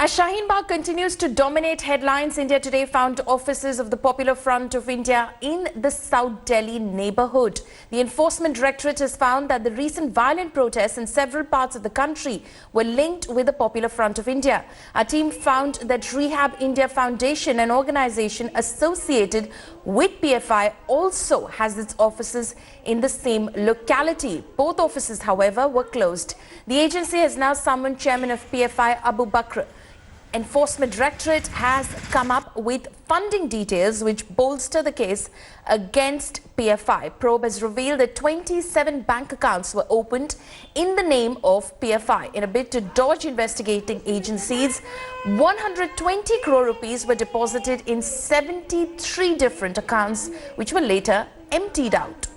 As Shaheen Bagh continues to dominate headlines, India Today found offices of the Popular Front of India in the South Delhi neighborhood. The Enforcement Directorate has found that the recent violent protests in several parts of the country were linked with the Popular Front of India. Our team found that Rehab India Foundation, an organization associated with PFI, also has its offices in the same locality. Both offices, however, were closed. The agency has now summoned Chairman of PFI, Abu Bakr. Enforcement Directorate has come up with funding details which bolster the case against PFI. Probe has revealed that 27 bank accounts were opened in the name of PFI. In a bid to dodge investigating agencies, 120 crore rupees were deposited in 73 different accounts which were later emptied out.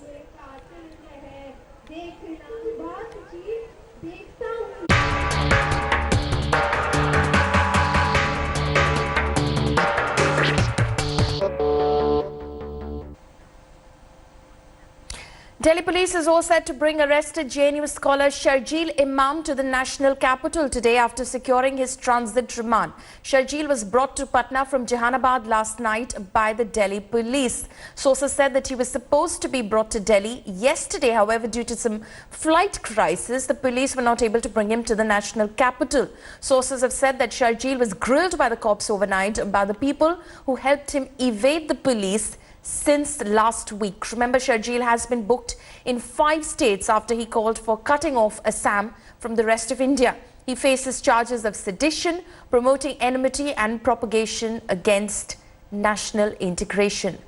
Delhi police is all set to bring arrested JNU scholar Sharjeel Imam to the national capital today after securing his transit remand. Sharjeel was brought to Patna from Jehanabad last night by the Delhi police. Sources said that he was supposed to be brought to Delhi yesterday. However, due to some flight crisis, the police were not able to bring him to the national capital. Sources have said that Sharjeel was grilled by the cops overnight by the people who helped him evade the police since last week. Remember, Sharjeel has been booked in 5 states after he called for cutting off Assam from the rest of India. He faces charges of sedition, promoting enmity and propagation against national integration.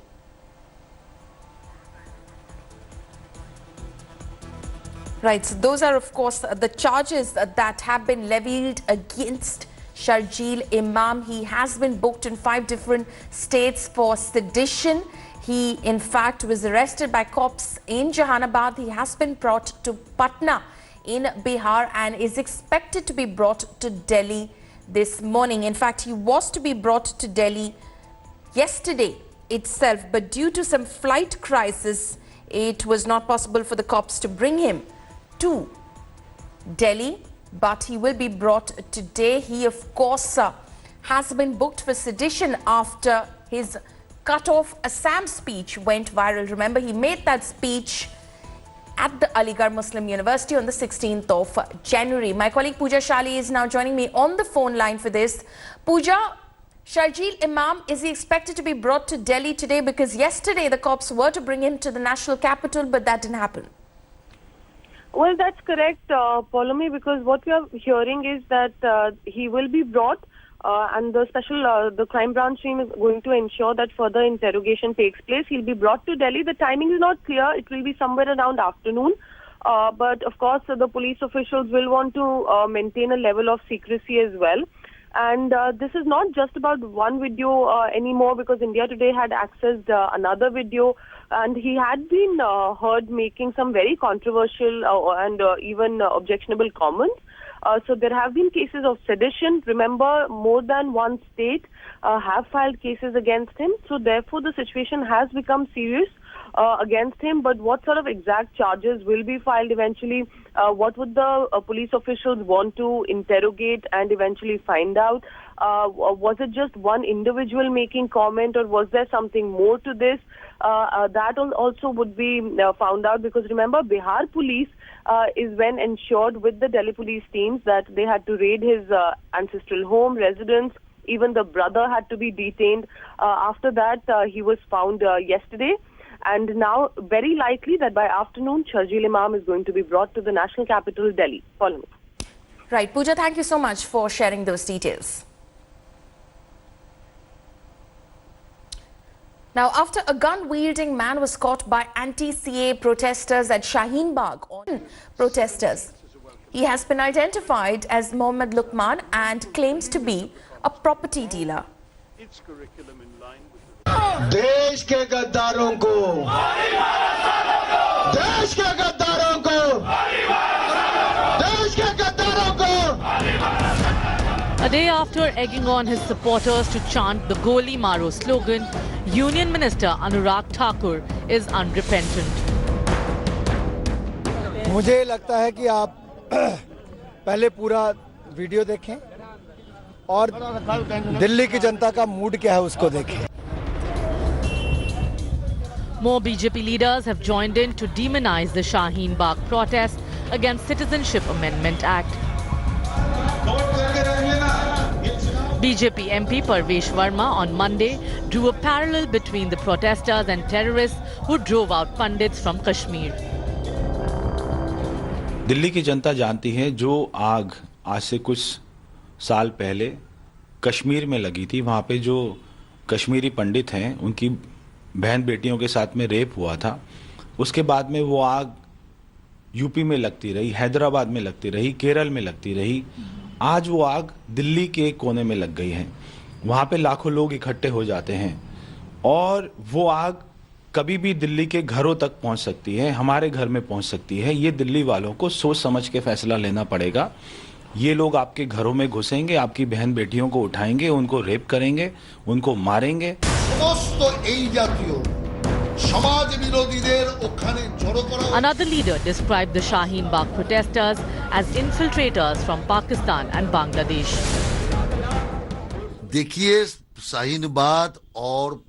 Right, so those are of course the charges that have been levied against Sharjeel Imam. He has been booked in 5 different states for sedition. He, in fact, was arrested by cops in Jehanabad. He has been brought to Patna in Bihar and is expected to be brought to Delhi this morning. In fact, he was to be brought to Delhi yesterday itself, but due to some flight crisis, it was not possible for the cops to bring him to Delhi. But he will be brought today. He, of course, has been booked for sedition after his cut-off Assam speech went viral. Remember, he made that speech at the Aligarh Muslim University on the 16th of January. My colleague Pooja Shali is now joining me on the phone line for this. Pooja, Sharjeel Imam, is he expected to be brought to Delhi today? Because yesterday the cops were to bring him to the national capital, but that didn't happen. Well, that's correct, Paulomi, because what we are hearing is that he will be brought and the crime branch team is going to ensure that further interrogation takes place. He'll be brought to Delhi. The timing is not clear. It will be somewhere around afternoon. But of course, the police officials will want to maintain a level of secrecy as well. And this is not just about one video anymore, because India Today had accessed another video, and he had been heard making some very controversial and even objectionable comments. So there have been cases of sedition. Remember, more than one state have filed cases against him. So therefore, the situation has become serious against him. But what sort of exact charges will be filed eventually? What would the police officials want to interrogate and eventually find out? Was it just one individual making comment, or was there something more to this? That also would be found out, because remember, Bihar police is when ensured with the Delhi police teams that they had to raid his ancestral home, residence. Even the brother had to be detained. After that, he was found yesterday. And now, very likely that by afternoon, Sharjeel Imam is going to be brought to the national capital, Delhi. Follow me. Right. Pooja, thank you so much for sharing those details. Now, after a gun-wielding man was caught by anti-CAA protesters at Shaheen Bagh on protesters, he has been identified as Mohammed Luqman and claims to be a property dealer. Its curriculum in line with देश के गद्दारों को देश के गद्दारों को देश के गद्दारों को A day after egging on his supporters to chant the Goli Maro slogan, Union Minister Anurag Thakur is unrepentant. मुझे लगता है कि आप पहले पूरा वीडियो देखें और दिल्ली की जनता का मूड क्या है उसको देखें। More BJP leaders have joined in to demonize the Shaheen Bagh protest against Citizenship Amendment Act. BJP MP Parvesh Verma on Monday drew a parallel between the protesters and terrorists who drove out Pandits from Kashmir. Delhi की जनता जानती है जो आग आज से कुछ साल पहले कश्मीर में लगी थी, वहाँ पे जो कश्मीरी पंडित हैं उनकी बहन बेटियों के साथ में रेप हुआ था, उसके बाद में वो आग यूपी में लगती रही, हैदराबाद में लगती रही, केरल में लगती रही, आज वो आग दिल्ली के एक कोने में लग गई है। वहाँ पे लाखों लोग इकट्ठे हो जाते हैं और वो आग कभी भी दिल्ली के घरों तक पहुँच सकती है, हमारे घर में पहुँच सकती है। ये दिल्ली वालों को सोच समझ के फैसला लेना पड़ेगा। ये लोग आपके घरों में घुसेंगे, आपकी बहन बेटियों को उठाएंगे, उनको रेप करेंगे, उनको मारेंगे। Another leader described the Shaheen Bagh protesters as infiltrators from Pakistan and Bangladesh. देखिए, शाहीन बाग और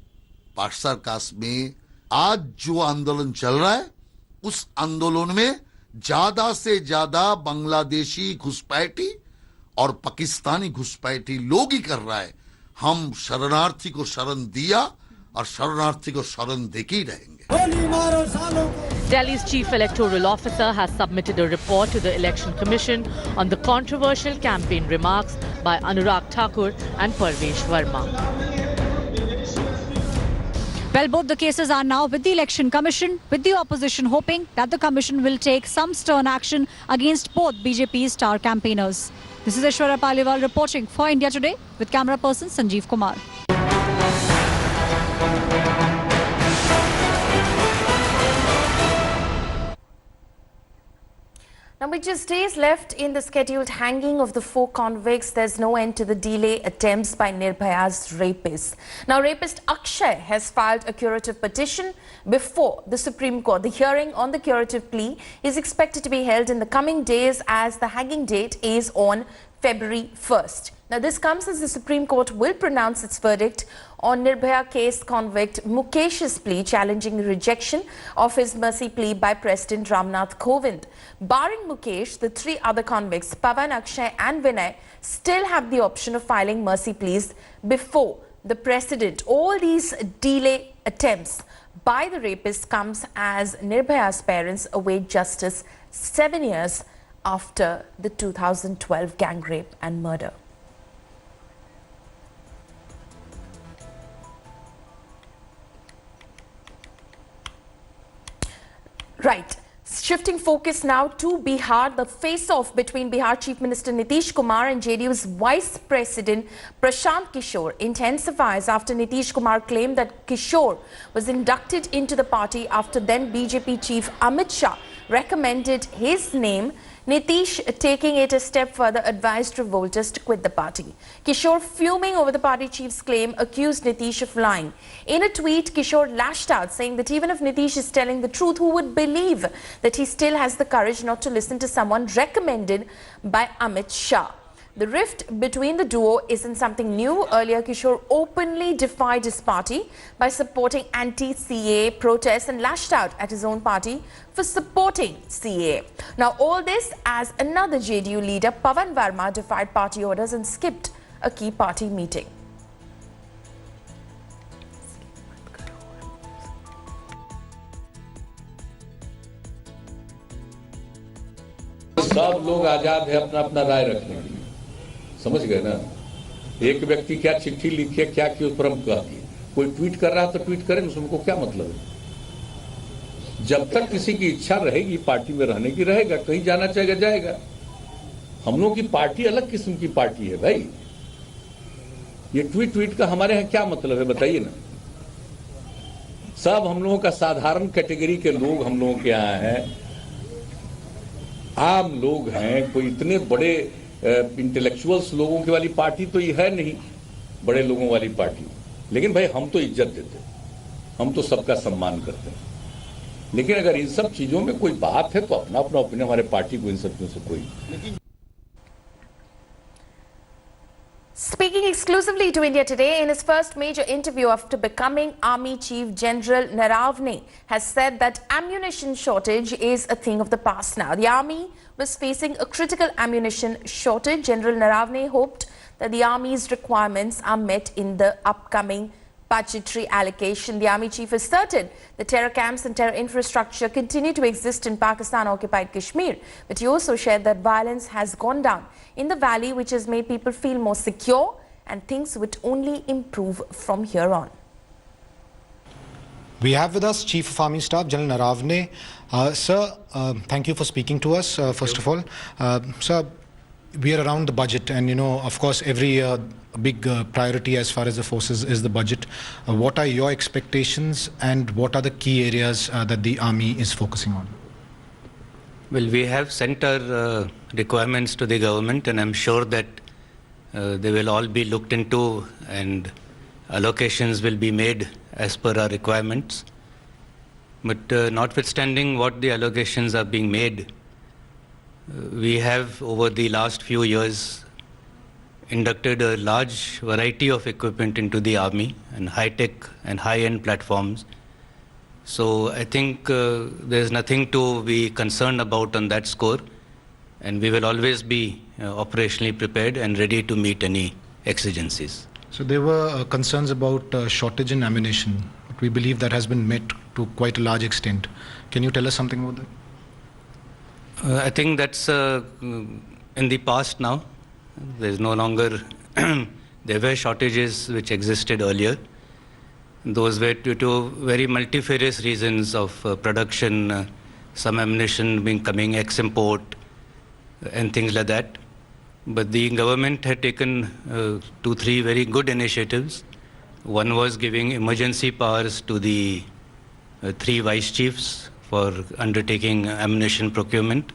पाकिस्तान में आज जो आंदोलन चल रहा है, उस आंदोलन में ज्यादा से ज्यादा बांग्लादेशी घुसपैठी और पाकिस्तानी घुसपैठी लोग ही कर रहा है। हम शरणार्थी को शरण दिया और शरणार्थी को शरण देके ही रहेंगे। Delhi's chief electoral officer has submitted a report to the Election Commission on the controversial campaign remarks by Anurag Thakur and Parvesh Verma. Well, both the cases are now with the Election Commission, with the opposition hoping that the Commission will take some stern action against both BJP's star campaigners. This is Aishwarya Paliwal reporting for India Today with camera person Sanjeev Kumar. Now, with just days left in the scheduled hanging of the 4 convicts, there's no end to the delay attempts by Nirbhaya's rapists. Now, rapist Akshay has filed a curative petition before the Supreme Court. The hearing on the curative plea is expected to be held in the coming days, as the hanging date is on February 1st. Now, this comes as the Supreme Court will pronounce its verdict on Nirbhaya case convict Mukesh's plea, challenging the rejection of his mercy plea by President Ramnath Kovind. Barring Mukesh, the 3 other convicts, Pawan, Akshay and Vinay, still have the option of filing mercy pleas before the President. All these delay attempts by the rapists comes as Nirbhaya's parents await justice 7 years after the 2012 gang rape and murder. Right. Shifting focus now to Bihar, the face-off between Bihar Chief Minister Nitish Kumar and JDU's Vice President Prashant Kishore intensifies after Nitish Kumar claimed that Kishore was inducted into the party after then BJP Chief Amit Shah recommended his name. Nitish, taking it a step further, advised revolters to quit the party. Kishore, fuming over the party chief's claim, accused Nitish of lying. In a tweet, Kishore lashed out, saying that even if Nitish is telling the truth, who would believe that he still has the courage not to listen to someone recommended by Amit Shah? The rift between the duo isn't something new. Earlier, Kishore openly defied his party by supporting anti-CAA protests and lashed out at his own party for supporting CAA. Now, all this as another JDU leader, Pawan Verma, defied party orders and skipped a key party meeting. सब लोग आजाद है अपना अपना राय रखने के लिए, समझ गए ना। एक व्यक्ति क्या चिट्ठी लिखे, क्या कि उस पर हम कहती, कोई ट्वीट कर रहा तो ट्वीट करें, उसमें को क्या मतलब है। जब तक किसी की इच्छा रहेगी पार्टी में रहने की, रहेगा, कहीं जाना चाहेगा जाएगा। हम लोगों की पार्टी अलग किस्म की पार्टी है भाई। ये ट्वीट का हमारे यहाँ क्या मतलब है बताइए ना। सब हम लोगों का साधारण कैटेगरी के लोग हम लोगों के यहाँ हैं, आम लोग हैं। कोई इतने बड़े इंटेलेक्चुअल्स लोगों की वाली पार्टी तो ये है नहीं, बड़े लोगों वाली पार्टी। लेकिन भाई हम तो इज्जत देते, हम तो सबका सम्मान करते हैं। लेकिन अगर इन सब चीजों में कोई बात है तो अपना अपना ओपिनियन, हमारे पार्टी को इन सब चीजों से कोई। Speaking exclusively to India Today, in his first major interview after becoming Army Chief, General Naravne has said that ammunition shortage is a thing of the past now. The army was facing a critical ammunition shortage. General Naravne hoped that the army's requirements are met in the upcoming budgetary allocation. The army chief asserted the terror camps and terror infrastructure continue to exist in Pakistan-occupied Kashmir. But he also shared that violence has gone down in the valley, which has made people feel more secure, and things would only improve from here on. We have with us Chief of Army Staff, General Naravne. Sir, thank you for speaking to us, first of all. Sir, we are around the budget, and of course, every year a big priority as far as the forces is the budget. What are your expectations, and what are the key areas that the army is focusing on? Well, we have sent our requirements to the government, and I'm sure that they will all be looked into, and allocations will be made as per our requirements. But notwithstanding what the allocations are being made, we have over the last few years inducted a large variety of equipment into the army, and high-tech and high-end platforms. So I think there's nothing to be concerned about on that score, and we will always be operationally prepared and ready to meet any exigencies. So there were concerns about shortage in ammunition, but we believe that has been met to quite a large extent. Can you tell us something about that? I think that's in the past now. There's no longer, there were shortages which existed earlier. Those were due to very multifarious reasons of production, some ammunition coming ex-import and things like that. But the government had taken 2-3 very good initiatives. One was giving emergency powers to the 3 vice chiefs for undertaking ammunition procurement,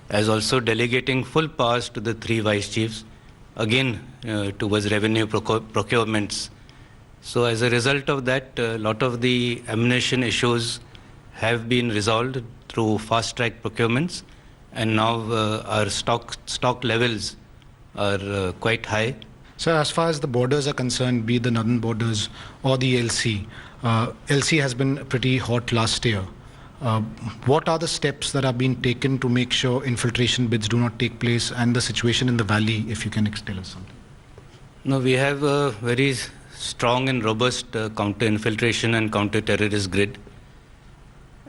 as also delegating full powers to the 3 vice chiefs, again towards revenue procurements. So as a result of that, a lot of the ammunition issues have been resolved through fast-track procurements, and now our stock levels are quite high. So as far as the borders are concerned, be it the northern borders or the LC, LC has been pretty hot last year. What are the steps that are being taken to make sure infiltration bids do not take place, and the situation in the valley, if you can tell us something? No, we have a very strong and robust counter-infiltration and counter-terrorist grid.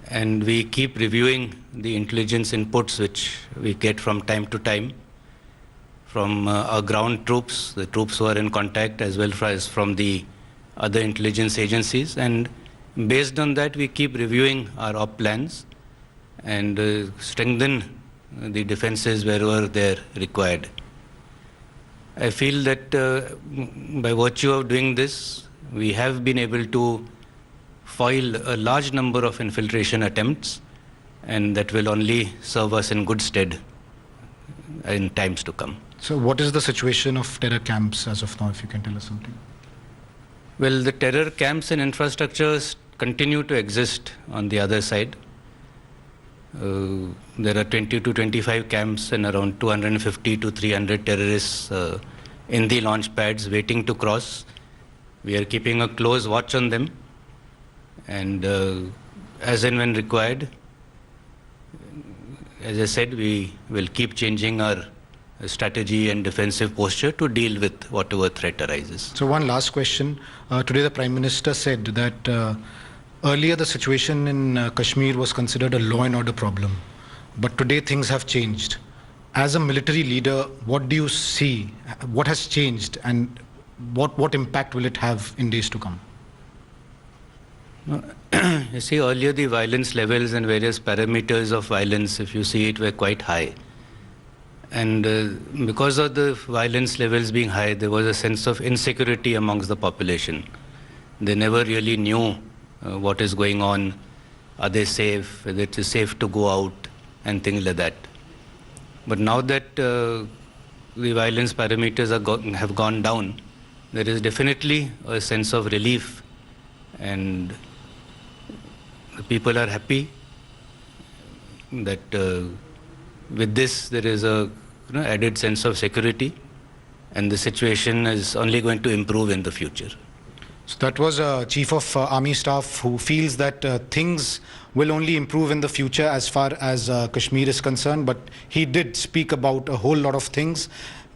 And we keep reviewing the intelligence inputs which we get from time to time from our ground troops, the troops who are in contact, as well as from the other intelligence agencies. And based on that, we keep reviewing our op plans and strengthen the defenses wherever they're required. I feel that by virtue of doing this, we have been able to foil a large number of infiltration attempts, and that will only serve us in good stead in times to come. So what is the situation of terror camps as of now, if you can tell us something? Well, the terror camps and infrastructures continue to exist on the other side. There are 20 to 25 camps and around 250 to 300 terrorists in the launch pads waiting to cross. We are keeping a close watch on them, and as and when required, as I said, we will keep changing our strategy and defensive posture to deal with whatever threat arises. So one last question. Today the Prime Minister said that earlier the situation in Kashmir was considered a law and order problem, but today things have changed. As a military leader, what do you see? What has changed, and what impact will it have in days to come? You see, earlier the violence levels and various parameters of violence, if you see it, were quite high. And because of the violence levels being high, there was a sense of insecurity amongst the population. They never really knew what is going on, are they safe, whether it is safe to go out, and things like that. But now that the violence parameters have gone down, there is definitely a sense of relief, and the people are happy that with this there is a added sense of security, and the situation is only going to improve in the future. So that was Chief of Army Staff who feels that things will only improve in the future as far as Kashmir is concerned, but he did speak about a whole lot of things,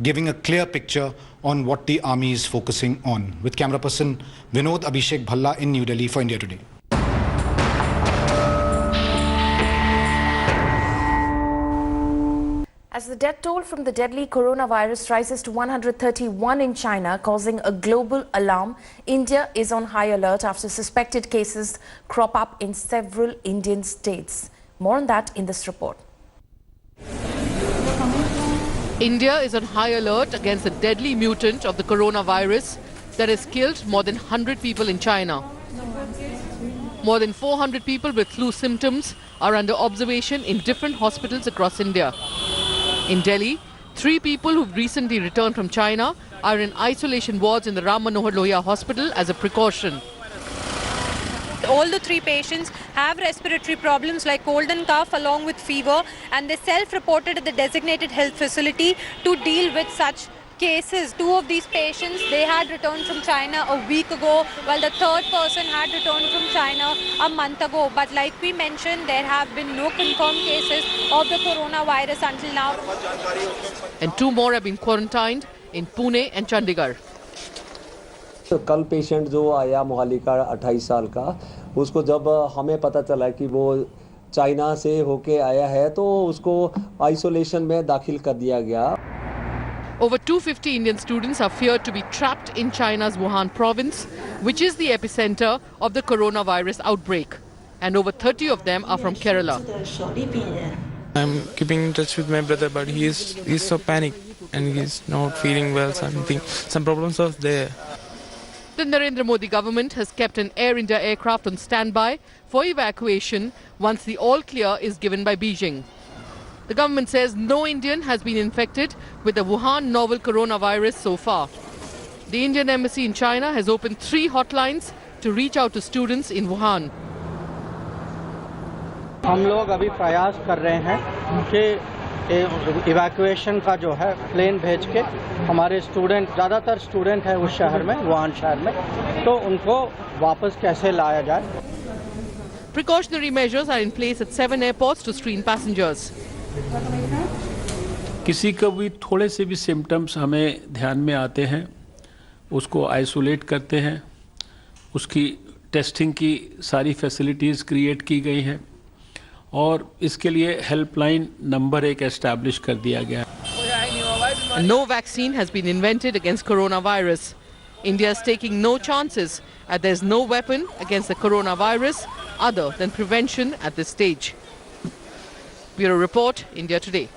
giving a clear picture on what the army is focusing on. With camera person Vinod Abhishek Bhalla in New Delhi for India Today. As the death toll from the deadly coronavirus rises to 131 in China, causing a global alarm, India is on high alert after suspected cases crop up in several Indian states. More on that in this report. India is on high alert against the deadly mutant of the coronavirus that has killed more than 100 people in China. More than 400 people with flu symptoms are under observation in different hospitals across India. In Delhi, 3 people who've recently returned from China are in isolation wards in the Ram Manohar Lohia Hospital as a precaution. All the 3 patients have respiratory problems like cold and cough along with fever, and they self-reported at the designated health facility to deal with such cases. 2 of these patients, they had returned from China a week ago, while the 3rd person had returned from China a month ago. But like we mentioned, there have been no confirmed cases of the coronavirus until now. And 2 more have been quarantined in Pune and Chandigarh. तो कल patient जो आया मोहाली का 28 साल का, उसको जब हमें पता चला कि वो चाइना से होके आया है तो उसको आइसोलेशन में दाखिल कर दिया गया. Over 250 Indian students are feared to be trapped in China's Wuhan province, which is the epicenter of the coronavirus outbreak. And over 30 of them are from Kerala. I'm keeping in touch with my brother, but he's so panicked and he's not feeling well. Some problems are there. The Narendra Modi government has kept an Air India aircraft on standby for evacuation once the all clear is given by Beijing. The government says no Indian has been infected with the Wuhan novel coronavirus so far. The Indian embassy in China has opened 3 hotlines to reach out to students in Wuhan. हम लोग अभी प्रयास कर रहे हैं कि evacuation का जो है प्लेन भेज के हमारे स्टूडेंट, ज़्यादातर स्टूडेंट है उस शहर में, वुहान शहर में, तो उनको वापस कैसे लाया जाए. Precautionary measures are in place at 7 airports to screen passengers. किसी का भी थोड़े से भी सिम्टम्स हमें ध्यान में आते हैं, उसको आइसोलेट करते हैं, उसकी टेस्टिंग की सारी फैसिलिटीज़ क्रिएट की गई हैं और इसके लिए हेल्पलाइन नंबर 1 एस्टैब्लिश कर दिया गया है. No vaccine has been invented against coronavirus. India is taking no chances as there is no weapon against the coronavirus other than prevention at this stage. Bureau Report, India Today.